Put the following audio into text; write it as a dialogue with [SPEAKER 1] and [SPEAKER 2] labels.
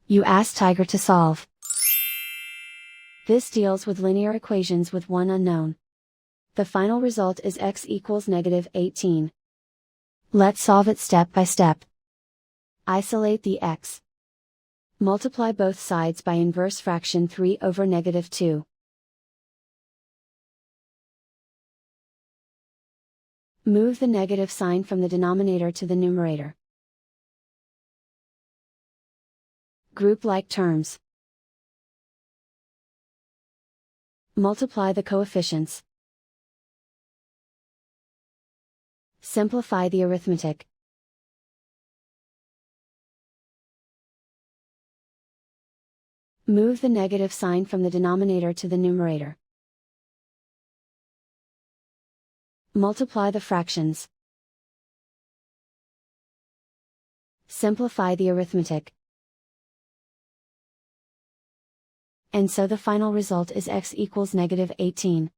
[SPEAKER 1] You ask Tiger to solve. This deals with linear equations with one unknown. The final result is x equals -18. Let's solve it step by step. Isolate the x. Multiply both sides by inverse fraction 3 over -2. Move the negative sign from the denominator to the numerator. Group like terms. Multiply the coefficients. Simplify the arithmetic. Move the negative sign from the denominator to the numerator. Multiply the fractions. Simplify the arithmetic. And so the final result is x equals -18.